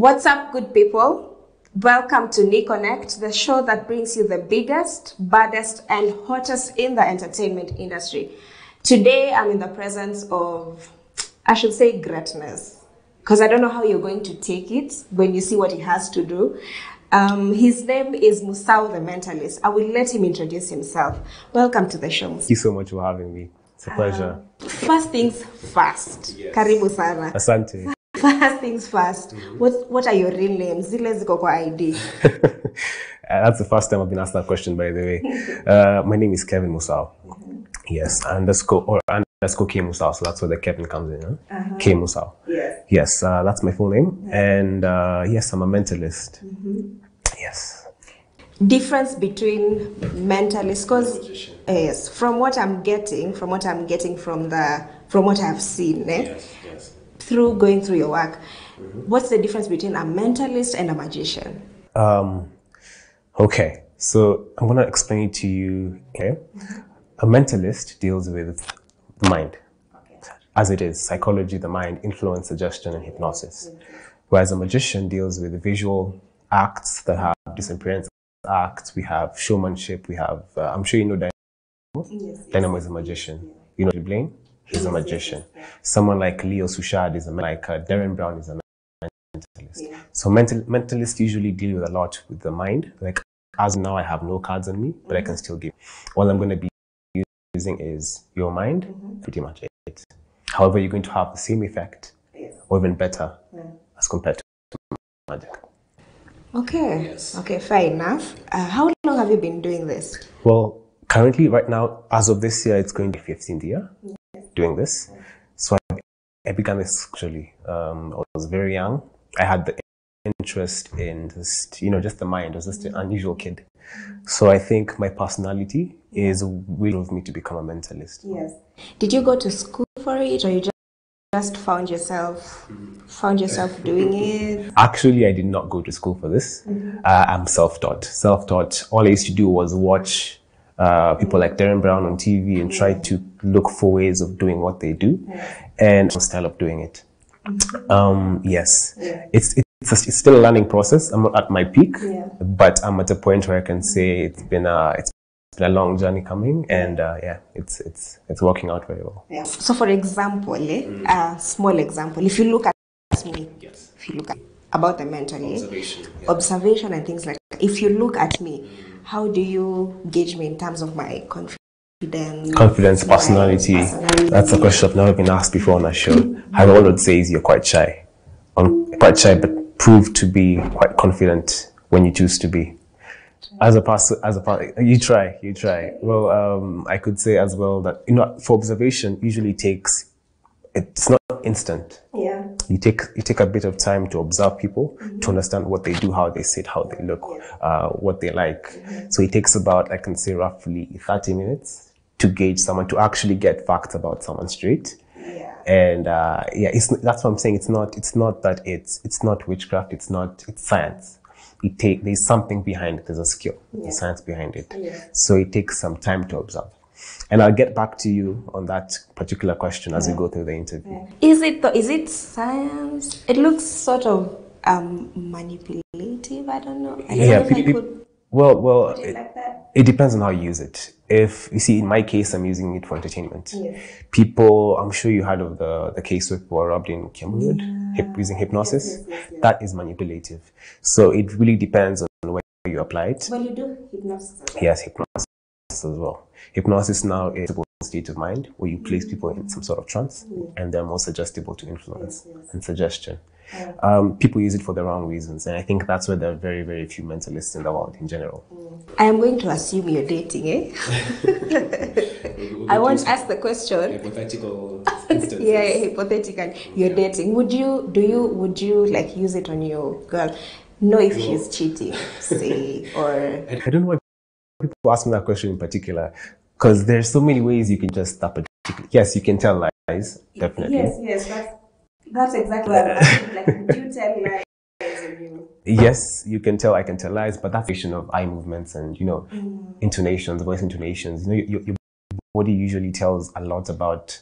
What's up, good people? Welcome to NiConnect, the show that brings you the biggest, baddest, and hottest in the entertainment industry. Today, I'm in the presence of, I should say, greatness, because I don't know how you're going to take it when you see what he has to do. His name is Musau the Mentalist. I will let him introduce himself. Welcome to the show. Thank you so much for having me. It's a pleasure. First things first. Yes. Karibu sana. Asante. First things first. What are your real names? Zile ziko kwa ID. That's the first time I've been asked that question, by the way. My name is Kevin Musau. Yes, underscore K Musau. So that's where the Kevin comes in. Huh? K Musau. Yes, that's my full name. And yes, I'm a mentalist. Yes. Difference between mentalist, because yes, from what I'm getting from what I've seen, through going through your work, what's the difference between a mentalist and a magician? Okay, so I'm gonna explain it to you. Okay, a mentalist deals with the mind, as it is psychology, the mind, influence, suggestion, and hypnosis. Whereas a magician deals with the visual acts that have disappearance acts. We have showmanship. We have I'm sure you know Dynamo. Dynamo is a magician. You know Blaine? He's a magician. Someone like Leo Sushad is Darren Brown is a mentalist. So mentalists usually deal with a lot with the mind. Like as now I have no cards on me, but I can still give. All I'm going to be using is your mind, pretty much it. However, you're going to have the same effect, or even better, as compared to magic. Okay. Yes. Okay, fair enough. How long have you been doing this? Well, currently, right now, as of this year, it's going to be 15th year doing this. So I began this actually. I was very young. I had the interest in just the mind. I was just an unusual kid. So I think my personality is what drove me to become a mentalist. Yes. Did you go to school for it, or you just found yourself doing it? Actually, I did not go to school for this. I'm self-taught. All I used to do was watch people like Darren Brown on TV and try to look for ways of doing what they do and style of doing it. Yes, it's still a learning process. I'm not at my peak, but I'm at a point where I can say it's been a long journey coming, and it's working out very well. Yeah. So, for example, a small example, if you look at me, if you look at about the mentalist, observation and things like that, if you look at me, how do you gauge me in terms of my confidence, personality? That's a question I've never been asked before on a show. I would say is you're quite shy. Quite shy, but prove to be quite confident when you choose to be. As a person, you try. Well, I could say as well that for observation, usually it's not instant. Yeah. You take a bit of time to observe people, to understand what they do, how they sit, how they look, what they like. So it takes about, I can say, roughly 30 minutes to gauge someone, to actually get facts about someone straight. Yeah. And that's what I'm saying. It's not witchcraft. It's science. There's something behind it. There's a skill. There's science behind it. Yeah. So it takes some time to observe. And I'll get back to you on that particular question as we go through the interview. Is it science? It looks sort of manipulative. I don't know. It depends on how you use it. If you see, in my case, I'm using it for entertainment. People, I'm sure you heard of the case where people were robbed in Cameroon using hypnosis. That is manipulative. So it really depends on where you apply it. When you do hypnosis? Yes, hypnosis as well. Hypnosis now is a state of mind where you place people in some sort of trance, and they're more suggestible to influence and suggestion. People use it for the wrong reasons, and I think that's where there are very, very few mentalists in the world in general. I am going to assume you're dating, I want to ask the question. Hypothetical instances. Hypothetical. You're dating. Would you like use it on your girl? Know if she's cheating, say, or I don't know why people ask me that question in particular, because there's so many ways you can just stop it. Yes, you can tell lies, definitely. Yes, that's exactly what I'm asking. Like, do you tell lies? Yes, you can tell. I can tell lies, but that's a question of eye movements and intonations, voice intonations. Your body usually tells a lot about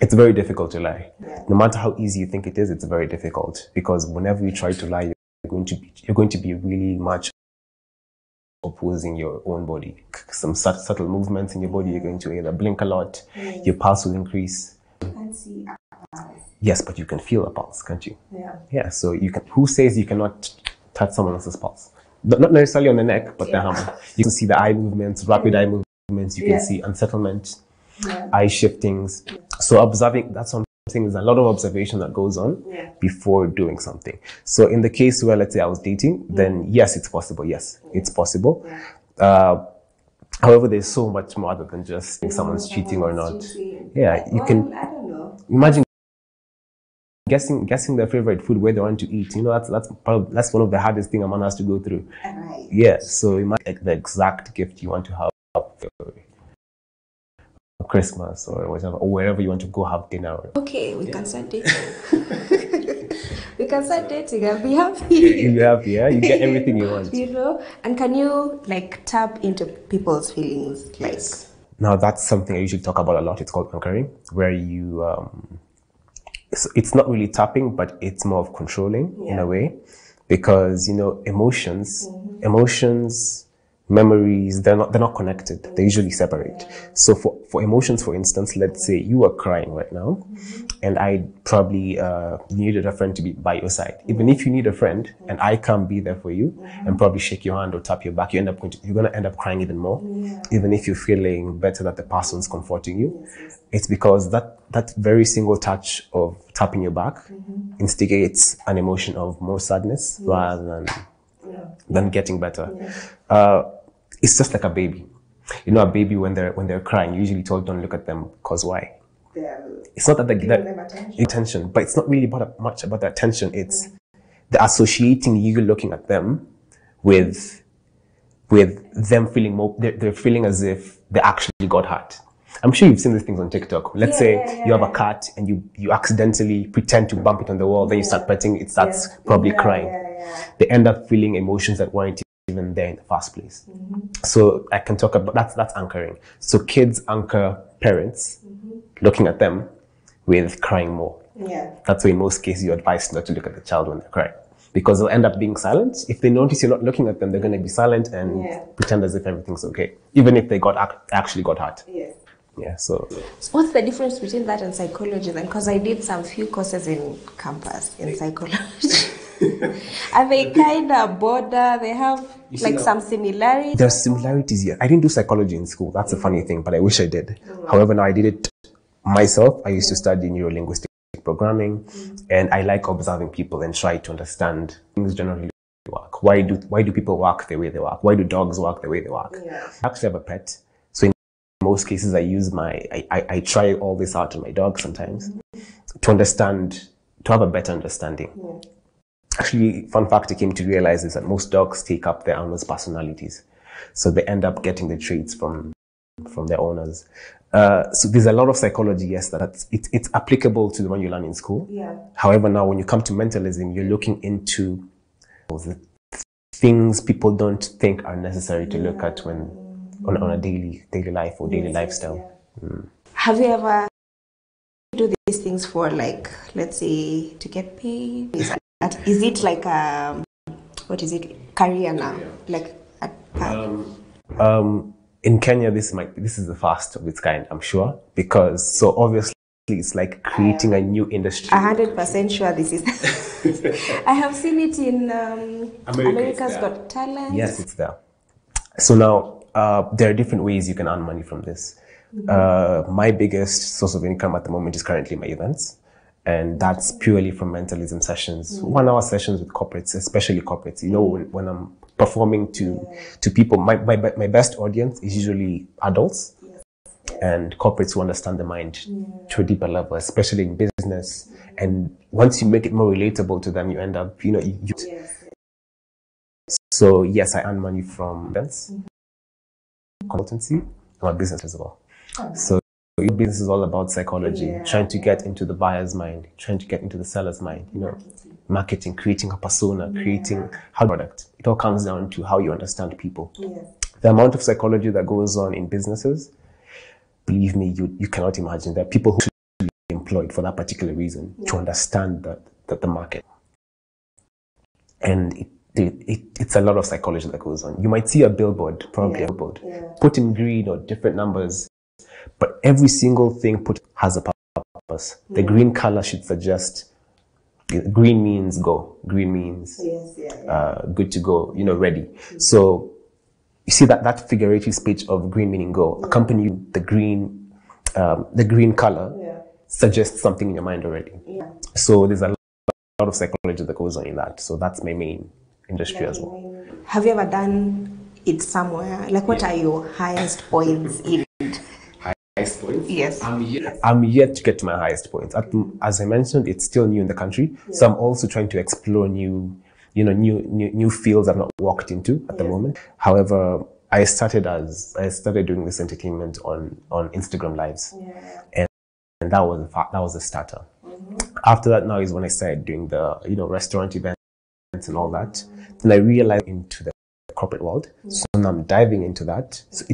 It's very difficult to lie. No matter how easy you think it is, it's very difficult, because whenever you try to lie, you're going to be really much opposing your own body. Some subtle movements in your body, you're going to either blink a lot, your pulse will increase. And see a pulse. Yes, but you can feel a pulse, can't you? Yeah. Yeah, so you can. Who says you cannot touch someone else's pulse? Not necessarily on the neck, but the hammer. You can see the eye movements, rapid eye movements. You can see unsettlement, eye shiftings. So observing, that's something. There's a lot of observation that goes on before doing something. So in the case where, let's say I was dating, then yes, it's possible. Yes, it's possible. However, there's so much more other than just think someone's cheating or not. Yeah, you can. I don't know. Imagine guessing their favorite food, where they want to eat. You know, that's one of the hardest things a man has to go through. Right. Yeah, so imagine the exact gift you want to have for Christmas or whatever, or wherever you want to go have dinner. Okay, we can start dating. We can start dating and be happy. You'll be happy, yeah? You get everything you want. You know? And can you like tap into people's feelings? Like, now that's something I usually talk about a lot. It's called anchoring, where you it's not really tapping, but it's more of controlling in a way, because you know emotions, memories, they're not connected. They usually separate. So for emotions, for instance, let's say you are crying right now, and I probably needed a friend to be by your side. Even if you need a friend and I can't be there for you and probably shake your hand or tap your back, you're gonna end up crying even more. Even if you're feeling better that the person's comforting you. It's because that very single touch of tapping your back instigates an emotion of more sadness rather than getting better. It's just like a baby. You know, a baby when they're crying, you're usually told don't look at them, because why? It's not that they get attention, but it's not really much about the attention. It's the associating you looking at them with them feeling more. They're feeling as if they actually got hurt. I'm sure you've seen these things on TikTok. Let's say you have a cat and you accidentally pretend to bump it on the wall, then you start petting it, starts probably crying. They end up feeling emotions that weren't even there in the first place. So I can talk about that's anchoring. So kids anchor parents looking at them with crying more. That's why in most cases you advise not to look at the child when they're crying, because they'll end up being silent. If they notice you're not looking at them, they're going to be silent and pretend as if everything's okay, even if they actually got hurt. Yeah, so what's the difference between that and psychology then? Because I did some few courses in campus in psychology. Are they kind of border? They have like some similarities? There's similarities here. I didn't do psychology in school. That's a funny thing, but I wish I did. However, now I did it myself. I used to study neurolinguistic programming, and I like observing people and try to understand things generally work. Why do people work the way they work? Why do dogs work the way they work? I actually have a pet. So in most cases, I try all this out on my dog sometimes to have a better understanding. Actually, fun fact I came to realize is that most dogs take up their owners' personalities. So they end up getting the traits from their owners. So there's a lot of psychology, yes, it's applicable to the one you learn in school. However, now when you come to mentalism, you're looking into the things people don't think are necessary to look at when on a daily life or daily lifestyle. Have you ever do these things for, like, let's say, to get paid? Is it like what is it, career now? Like in Kenya, this is the first of its kind, I'm sure, because so obviously it's like creating a new industry. 100% sure this is. I have seen it in America's Got Talent. Yes, it's there. So now there are different ways you can earn money from this. My biggest source of income at the moment is currently my events. And that's purely from mentalism sessions, 1 hour sessions with corporates, especially corporates. You know, when I'm performing to people, my best audience is usually adults and corporates who understand the mind to a deeper level, especially in business. And once you make it more relatable to them, you end up, So yes, I earn money from events, consultancy, and my business as well. So your business is all about psychology, trying to get into the buyer's mind, trying to get into the seller's mind, marketing, creating a persona, creating a product. It all comes down to how you understand people. The amount of psychology that goes on in businesses, believe me, you cannot imagine. There are people who employed for that particular reason to understand the market. And it's a lot of psychology that goes on. You might see a billboard, probably a billboard, put in green or different numbers, but every single thing put has a purpose. The green color should suggest green means go. Green means good to go, ready. So you see that figurative speech of green meaning go, accompany the green color suggests something in your mind already. So there's a lot of psychology that goes on in that. So that's my main industry as well. Have you ever done it somewhere? Like, what are your highest points in it? Highest points? Yes. I'm yet to get to my highest points. As I mentioned, it's still new in the country. So I'm also trying to explore new fields I've not walked into at the moment. However, I started doing this entertainment on Instagram Lives, and that was a starter. After that, now is when I started doing the restaurant events and all that. Then I realized into the corporate world, so now I'm diving into that. So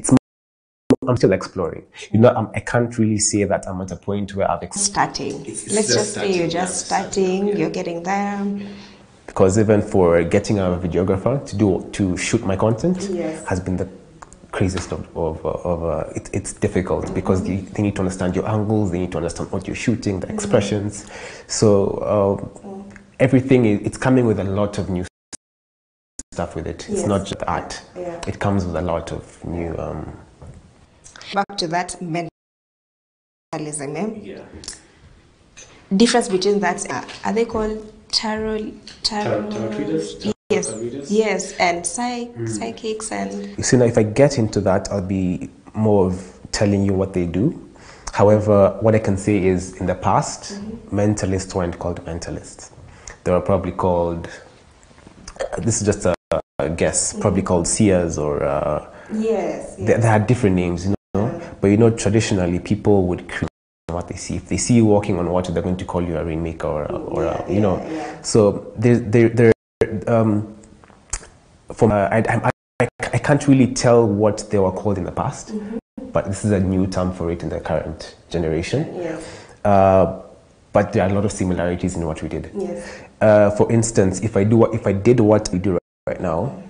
I'm still exploring. I can't really say that I'm at a point where I've starting. Let's just say you're just starting. You're getting there. Because even for getting a videographer to shoot my content has been the craziest it's difficult because they need to understand your angles, they need to understand what you're shooting, the expressions. So everything it's coming with a lot of new stuff with it. It's not just art. It comes with a lot of new back to that mentalism. Difference between that, are they called tarot readers? Yes, and psychics and... You see, now if I get into that, I'll be more of telling you what they do. However, what I can say is in the past, mentalists weren't called mentalists. They were probably called, this is just a guess, probably called seers or... They had different names, But traditionally people would create what they see. If they see you walking on water, they're going to call you a rainmaker So I can't really tell what they were called in the past, but this is a new term for it in the current generation. But there are a lot of similarities in what we did. For instance, if I did what we do right now,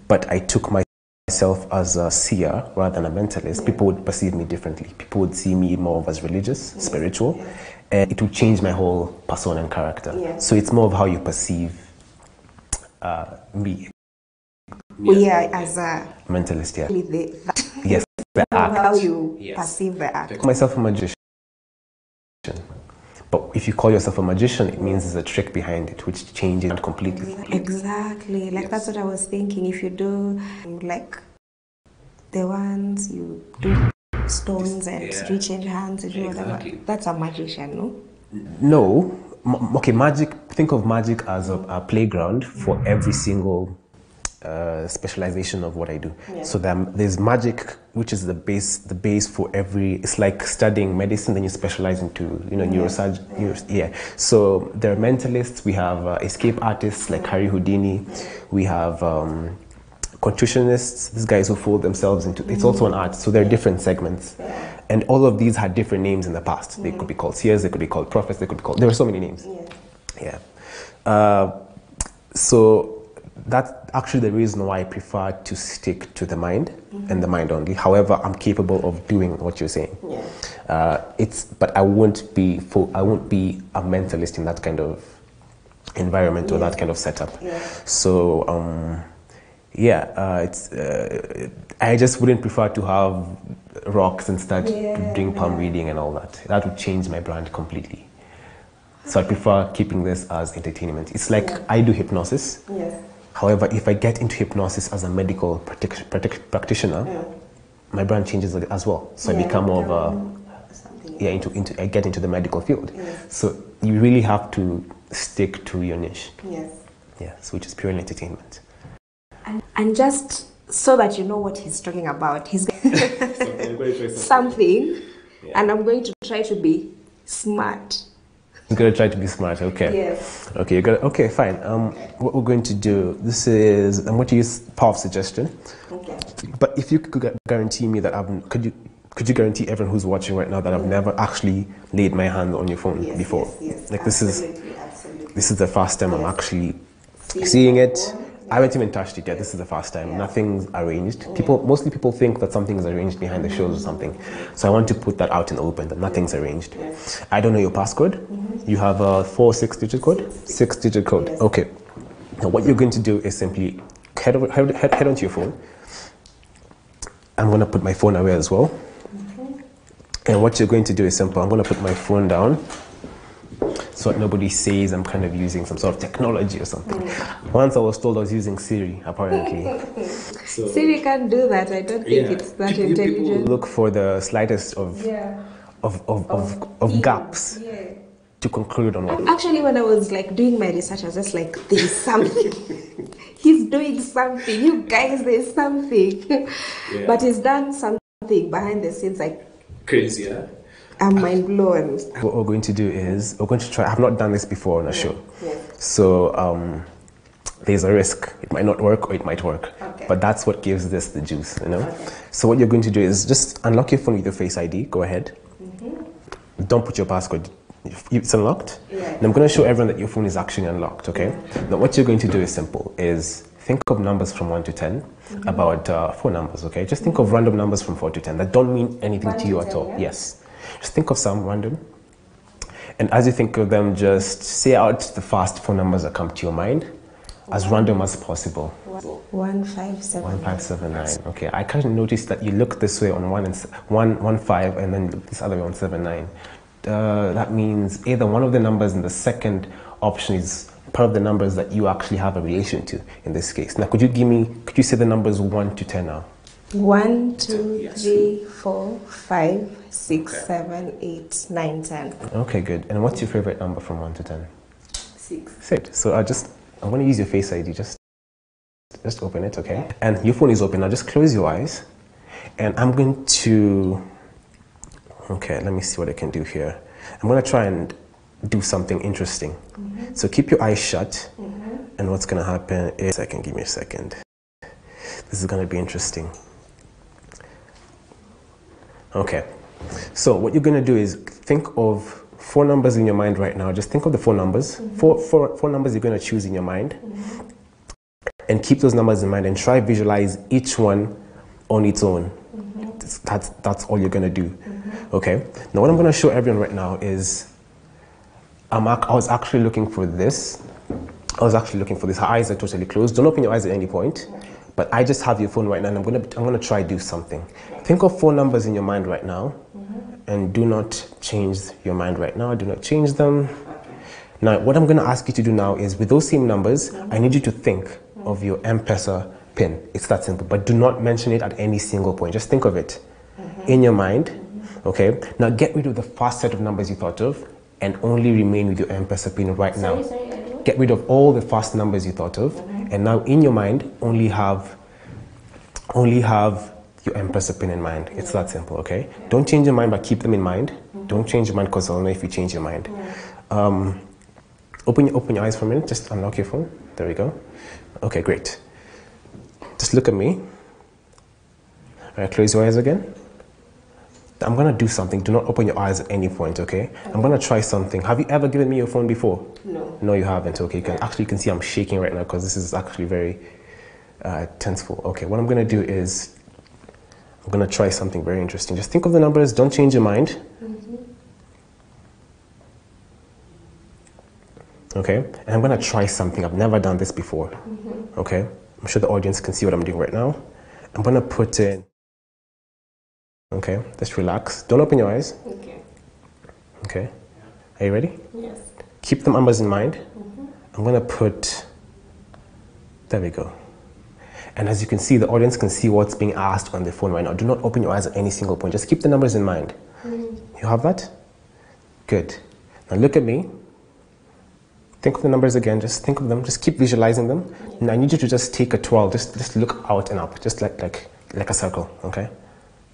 but I took myself as a seer rather than a mentalist, people would perceive me differently. People would see me more as religious, spiritual, and it would change my whole persona and character. So it's more of how you perceive me. As a mentalist, yes, the act. How you perceive the act. I call myself a magician. But if you call yourself a magician, it means there's a trick behind it, which changes it completely. Exactly. That's what I was thinking. If you do, like, the ones you do stones and you change hands and do whatever, that's a magician, no? No. Okay, magic, think of magic as a playground for every single specialization of what I do. So there's magic, which is the base for every. It's like studying medicine, then you specialize into neurosurgery. So there are mentalists. We have escape artists like Harry Houdini. We have contortionists. These guys who fold themselves into. It's also an art. So there are different segments, and all of these had different names in the past. They could be called seers. They could be called prophets. They could be called. There were so many names. So that's actually the reason why I prefer to stick to the mind and the mind only. However, I'm capable of doing what you're saying. But I won't be a mentalist in that kind of environment or that kind of setup. So I just wouldn't prefer to have rocks and start doing palm reading and all that. That would change my brand completely. So I prefer keeping this as entertainment. It's like I do hypnosis. However, if I get into hypnosis as a medical practitioner, my brand changes as well. So I become more of I get into the medical field. So you really have to stick to your niche. Which is purely entertainment. And just so that you know what he's talking about, he's something, and I'm going to try to be smart. You're going to try to be smart, okay. Okay, okay, fine. What we're going to do, I'm going to use power of suggestion. But if you could guarantee me that could you guarantee everyone who's watching right now that I've never actually laid my hand on your phone before? Yes, like absolutely. This is the first time I'm actually seeing it. I haven't even touched it yet. This is the first time. Nothing's arranged. Mostly people think that something is arranged behind the shows or something. So I want to put that out in the open, that nothing's arranged. I don't know your passcode. You have a 6-digit code? 6-digit code. Okay. Now what you're going to do is simply head onto your phone. I'm going to put my phone away as well. And what you're going to do is simple. I'm going to put my phone down so that nobody says I'm kind of using some sort of technology or something. Once I was told I was using Siri, apparently. So, Siri can't do that. I don't think it's that intelligent. People look for the slightest of gaps to conclude on what. Actually, when I was like doing my research, I was just like, there's something. He's doing something. You guys, there's something. But he's done something behind the scenes, like crazy, yeah? I'm mind blown. What we're going to do is, we're going to try, I've not done this before on a show. So there's a risk. It might not work or it might work. But that's what gives this the juice, you know? So what you're going to do is just unlock your phone with your Face ID. Go ahead. Don't put your passcode. It's unlocked. And I'm going to show everyone that your phone is actually unlocked, okay? Now what you're going to do is simple, is think of numbers from 1 to 10, about 4 numbers, okay? Just think of random numbers from 4 to 10 that don't mean anything to you at all. Yes. Just think of some random. And as you think of them, just say out the first 4 numbers that come to your mind, as random as possible. 1579. 1579. Okay, I kind of noticed that you look this way on 115 and then look this other way on 79. That means either one of the numbers in the second option is part of the numbers that you actually have a relation to in this case. Now, could you say the numbers 1 to 10 now? 1, 2, 3, 4, 5, 6, 7, 8, 9, 10. Okay, good. And what's your favorite number from 1 to 10? 6. 6. So I'm going to use your Face ID. Just open it, okay? And your phone is open. Now just close your eyes. And I'm going to... Okay, let me see what I can do here. I'm going to try and do something interesting. So keep your eyes shut. And what's going to happen is... Give me a second. This is going to be interesting. Okay. So what you're going to do is think of 4 numbers in your mind right now. Just think of the 4 numbers. Four numbers you're going to choose in your mind. And keep those numbers in mind and try visualize each one on its own. That's all you're going to do. Okay. Now what I'm going to show everyone right now is I was actually looking for this. Her eyes are totally closed. Don't open your eyes at any point. But I just have your phone right now and I'm going to try do something. Think of 4 numbers in your mind right now. And do not change your mind right now. Do not change them. Now, what I'm going to ask you to do now is with those same numbers, I need you to think of your M-Pesa PIN. It's that simple. But do not mention it at any single point. Just think of it in your mind. Okay? Now, get rid of the first set of numbers you thought of and only remain with your M-Pesa PIN right now. Get rid of all the first numbers you thought of. And now, in your mind, only have your M-Pesa PIN in mind. It's that simple, okay? Don't change your mind, but keep them in mind. Don't change your mind because I'll know if you change your mind. Open your eyes for a minute. Just unlock your phone. There we go. Okay, great. Just look at me. All right, close your eyes again. I'm going to do something. Do not open your eyes at any point, okay? I'm going to try something. Have you ever given me your phone before? No. No, you haven't, okay? You can see I'm shaking right now because this is actually very tenseful. Okay, what I'm going to do is I'm going to try something very interesting. Just think of the numbers. Don't change your mind. Okay? And I'm going to try something. I've never done this before. Okay? I'm sure the audience can see what I'm doing right now. I'm going to put in... Okay? Just relax. Don't open your eyes. Okay? Are you ready? Yes. Keep the numbers in mind. I'm going to put... There we go. And as you can see, the audience can see what's being asked on the phone right now. Do not open your eyes at any single point. Just keep the numbers in mind. You have that? Good. Now look at me. Think of the numbers again. Just think of them. Just keep visualizing them. And I need you to just take a twirl. Just look out and up. Just like a circle. Okay?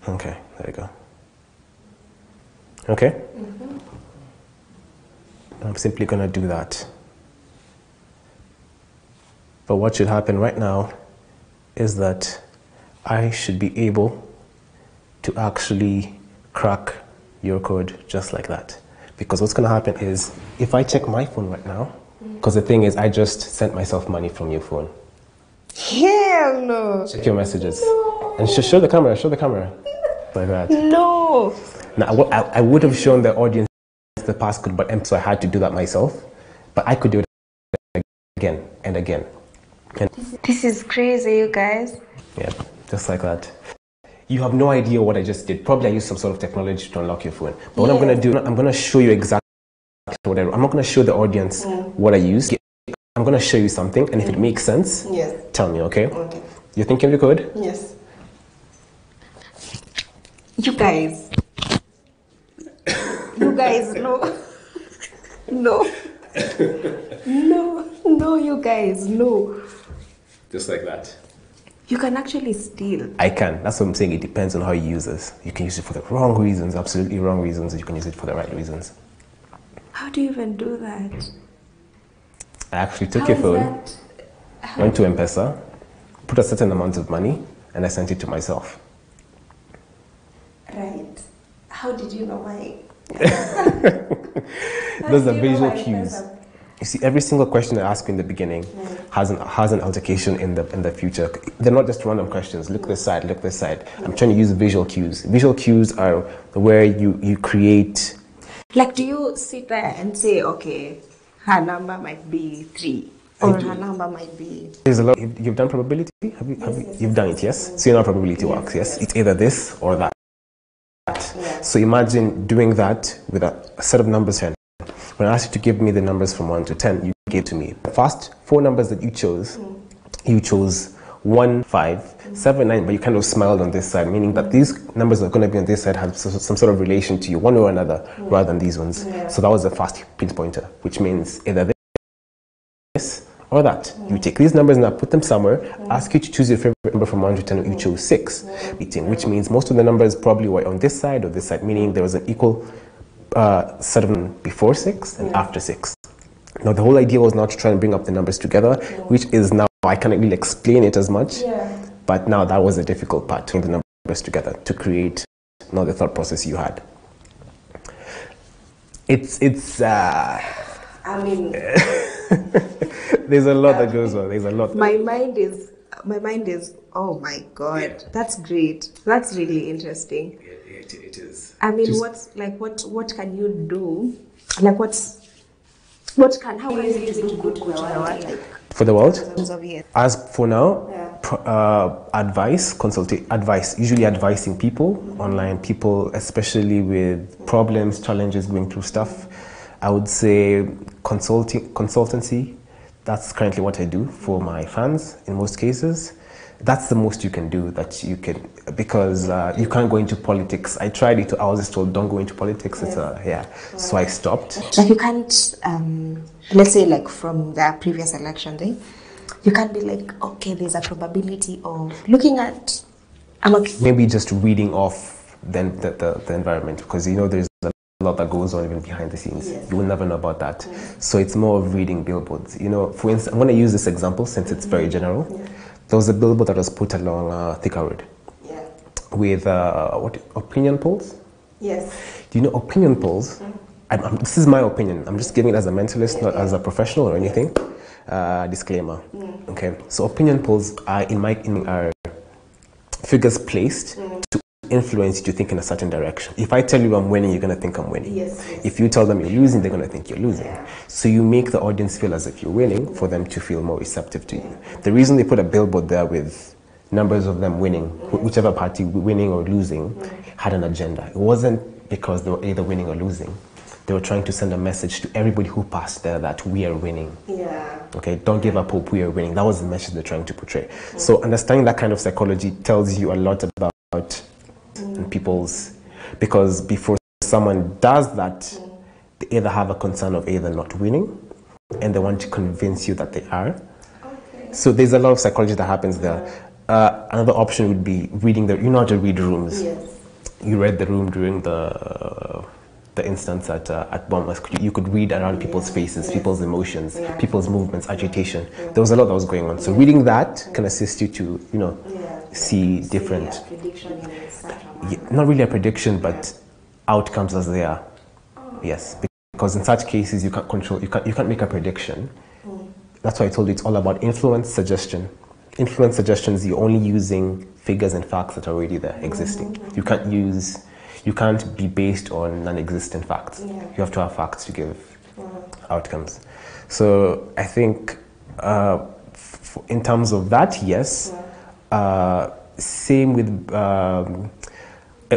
Okay. There you go. Okay? I'm simply going to do that. But what should happen right now is that I should be able to actually crack your code just like that. Because what's going to happen is, if I check my phone right now, because the thing is, I just sent myself money from your phone. Hell no. Check your messages. No. And show the camera, like that. No. Now, I would have shown the audience the passcode, but so I had to do that myself. But I could do it again and again. And this is crazy, you guys. yeah, just like that. You have no idea what I just did. Probably I used some sort of technology to unlock your phone. But what I'm going to do, I'm going to show you exactly what I'm not going to show the audience what I used. I'm going to show you something, and if it makes sense, tell me, okay? Okay. You thinking of the code? Yes. You guys, no. No, you guys, no. Just like that. You can actually steal. I can. That's what I'm saying. It depends on how you use this. You can use it for the wrong reasons, absolutely wrong reasons. You can use it for the right reasons. How do you even do that? I actually took your phone, went to M-Pesa, put a certain amount of money, and I sent it to myself. Right. How did you know why? Those are visual cues. You see, every single question I ask you in the beginning has an altercation in the future. They're not just random questions. Look this side, look this side. I'm trying to use visual cues. Visual cues are where you create. Like, do you sit there and say, okay, her number might be 3, or her number might be... There's a lot. You've done probability? You've done it, yes? So you know how probability works, yes? It's either this or that. So imagine doing that with a set of numbers 10. When I asked you to give me the numbers from 1 to 10, you gave to me. The first 4 numbers that you chose 1, 5, 7, 9, but you kind of smiled on this side, meaning that these numbers that are going to be on this side have some sort of relation to you, one or another, rather than these ones. So that was the first pinpointer, which means either this or that. You take these numbers and I put them somewhere, ask you to choose your favorite number from 1 to 10, you chose 6, which means most of the numbers probably were on this side or this side, meaning there was an equal set of them before 6 and after 6. Now the whole idea was not to try and bring up the numbers together, which is now, I can't really explain it as much, but now that was a difficult part, to bring the numbers together to create now the thought process you had. It's I mean, there's a lot that goes on. There's a lot. My mind is, oh my God, that's great. That's really interesting. It is. I mean, what can you do? Like, how can you use it to good for the world? Like, for the world? Yes. As for now, advice, usually advising people, online people, especially with problems, challenges, going through stuff. I would say consultancy. That's currently what I do for my fans in most cases. That's the most you can do, because you can't go into politics. I tried it, I was just told, don't go into politics. So I stopped. Like, you can't, let's say, like, from the previous election day, you can't be like, okay, there's a probability of looking at, maybe just reading off the environment, because there's a lot that goes on even behind the scenes. You will never know about that. So it's more of reading billboards. For instance, I'm going to use this example since it's very general. There was a billboard that was put along Thika Road with opinion polls. Yes. Do you know opinion polls? This is my opinion. I'm just giving it as a mentalist, not as a professional or anything. Disclaimer. Okay. So opinion polls are are figures placed to influence you to think in a certain direction. If I tell you I'm winning, you're going to think I'm winning. Yes. If you tell them you're losing, they're going to think you're losing. So you make the audience feel as if you're winning for them to feel more receptive to you. The reason they put a billboard there with numbers of them winning, whichever party winning or losing, had an agenda. It wasn't because they were either winning or losing. They were trying to send a message to everybody who passed there that we are winning. Okay, don't give up hope, we are winning. That was the message they're trying to portray. So understanding that kind of psychology tells you a lot about people's, because before someone does that, they either have a concern of either not winning, and they want to convince you that they are. So there's a lot of psychology that happens there. Another option would be reading you know how to read rooms. You read the room during the instance at Bombas. You could read around people's faces, people's emotions, people's movements, agitation. There was a lot that was going on. So reading that can assist you to, see different. not really a prediction, but outcomes as they are. Yes, because in such cases you can't control, you can't make a prediction. That's why I told you it's all about influence suggestion. Influence suggestion is you're only using figures and facts that are already there, existing. You can't be based on non-existent facts. You have to have facts to give outcomes. So I think in terms of that, yes. Same with,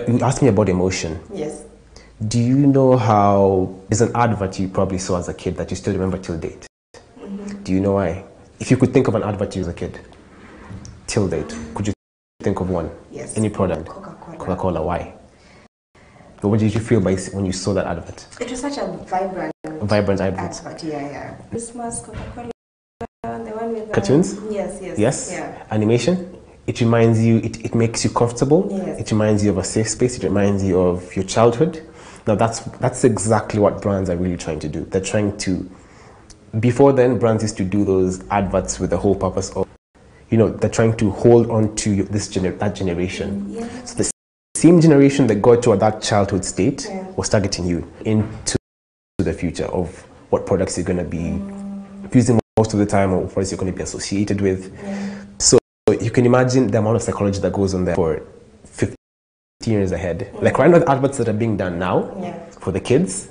you asked me about emotion. Yes. Do you know how, there's an advert you probably saw as a kid that you still remember till date? Do you know why? If you could think of an advert you as a kid, till date, could you think of one? Yes. Any product? Coca-Cola. Coca-Cola, why? What did you feel when you saw that advert? It was such a vibrant advert. Yeah. Christmas, Coca-Cola, the one with cartoons? Yes. Yeah. Animation? It reminds you, it makes you comfortable. Yes. It reminds you of a safe space. It reminds you of your childhood. Now that's exactly what brands are really trying to do. They're trying to, before then, brands used to do those adverts with the whole purpose of, they're trying to hold on to that generation. Yes. So the same generation that got to that childhood state was targeting you into the future of what products you're going to be using most of the time, or products you're going to be associated with. So you can imagine the amount of psychology that goes on there for 15 years ahead. Like right now, the adverts that are being done now for the kids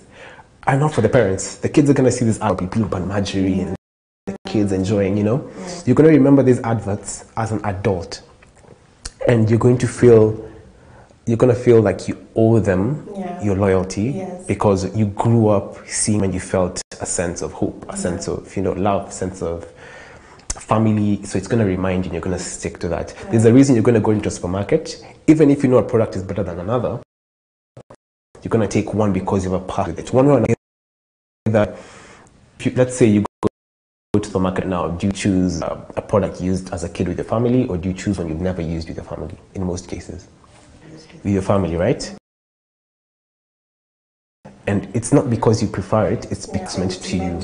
are not for the parents. The kids are going to see this ad, Blue and Marjorie, and the kids enjoying, You're going to remember these adverts as an adult. And you're going to feel like you owe them your loyalty because you grew up seeing and you felt a sense of hope, a sense of, love, a sense of family. So it's going to remind you and you're going to stick to that. There's a reason you're going to go into a supermarket. Even if you know a product is better than another, you're going to take one because you have a part with it. One way or another, let's say you go to the market now, do you choose a product used as a kid with your family, or do you choose one you've never used with your family? In most cases, with your family, right? And it's not because you prefer it, it's because it's meant to you.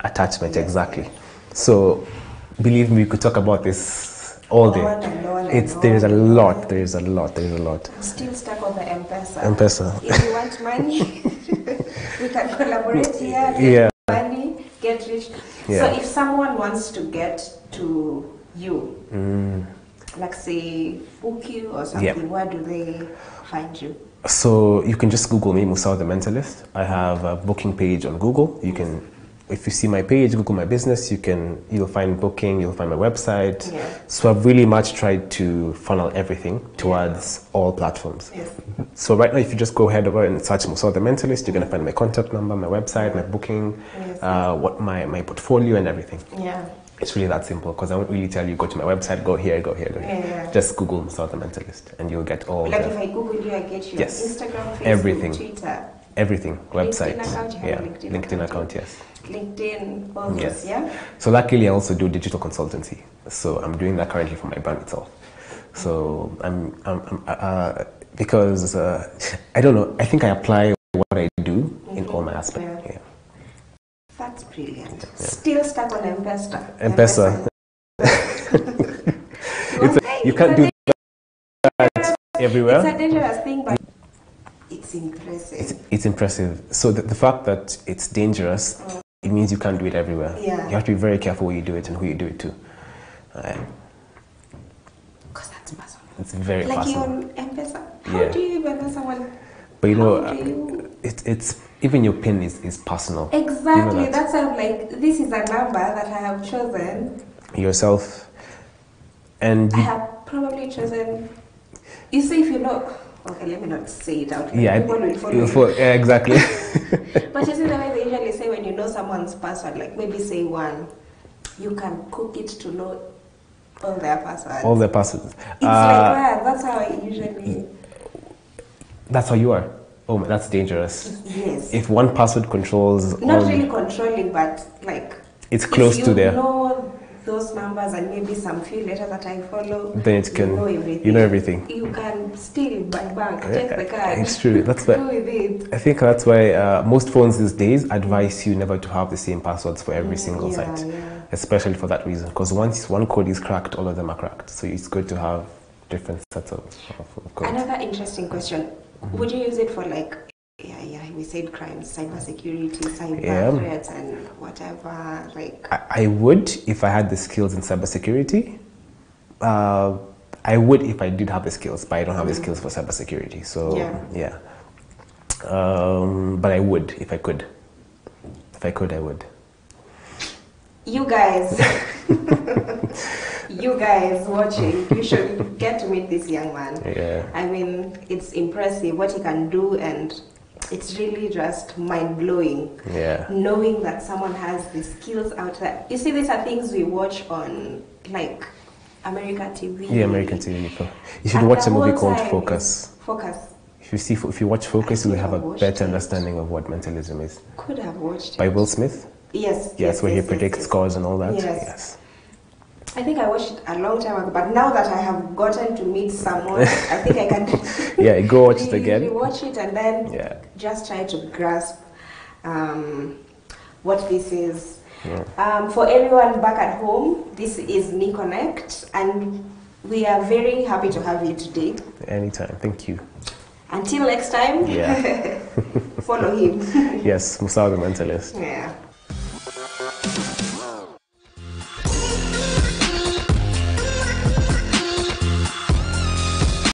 Attachment, exactly. So, believe me, we could talk about this all day. There's a lot. I'm still stuck on the M-Pesa. If you want money, we can collaborate here. Get money, get rich. So if someone wants to get to you, like say book you or something, where do they find you? So you can just Google me, Musau the Mentalist. I have a booking page on Google. You can, if you see my page, Google my business, you'll find booking, you'll find my website. So I've really much tried to funnel everything towards all platforms. So right now, if you just go ahead over and search Musau the Mentalist, you're going to find my contact number, my website, my booking, what my portfolio and everything. It's really that simple, because I won't really tell you, go to my website, go here. Just Google Musau the Mentalist and you'll get all if I Google you, I get your Instagram, Facebook, everything. Twitter. Everything, website. LinkedIn account, yes. LinkedIn, all those, So luckily I also do digital consultancy. So I'm doing that currently for my brand itself. So because I don't know, I think I apply what I do in all my aspects. That's brilliant. Still stuck on M-Pesa. You can't do that everywhere. It's a dangerous thing, but it's impressive. It's impressive. So the fact that it's dangerous, it means you can't do it everywhere. You have to be very careful where you do it and who you do it to. Because that's personal. It's very like personal. Like you on M-Pesa. How do you even know someone? But it's even your PIN is personal. Exactly. You know that's how I'm like, this is a number that I have chosen. Yourself. And I have probably chosen. You see, if you know. Okay, let me not say it out. People will follow you. Exactly. But you see the way they usually say when you know someone's password, like maybe say one, you can cook it to know all their passwords. All their passwords. It's like that. That's how I usually. That's how you are. Oh, that's dangerous. Yes. If one password controls. Not really controlling, but like. It's close to there. You know those numbers and maybe some few letters that I follow. Then it can. You know everything. You can steal by bank, check the card. It's true. That's why. Do with it. I think that's why most phones these days advise you never to have the same passwords for every single site, especially for that reason. Because once one code is cracked, all of them are cracked. So it's good to have different sets of codes. Another interesting question. Would you use it for like, we said crimes, cybersecurity, cyber threats and whatever, like... I would if I had the skills in cybersecurity. I would if I did have the skills, but I don't have the skills for cybersecurity. So, yeah. But I would if I could. If I could, I would. You guys, you guys watching, you should get to meet this young man. Yeah. I mean, it's impressive what he can do, and it's really just mind-blowing. Yeah. Knowing that someone has the skills out there. You see, these are things we watch on, like, American TV. Yeah, American TV. You should watch a movie called Focus. Focus. If you watch Focus, you will have a better understanding of what mentalism is. Could have watched By it. Will Smith? Yes. Yes, where he predicts scores and all that. Yes. I think I watched it a long time ago, but now that I have gotten to meet someone, I think I can. Yeah, go watch it again. Watch it and then just try to grasp what this is. Yeah. For everyone back at home, this is NiConnect, and we are very happy to have you today. Anytime. Thank you. Until next time, follow him. Yes, Musau the Mentalist. Yeah.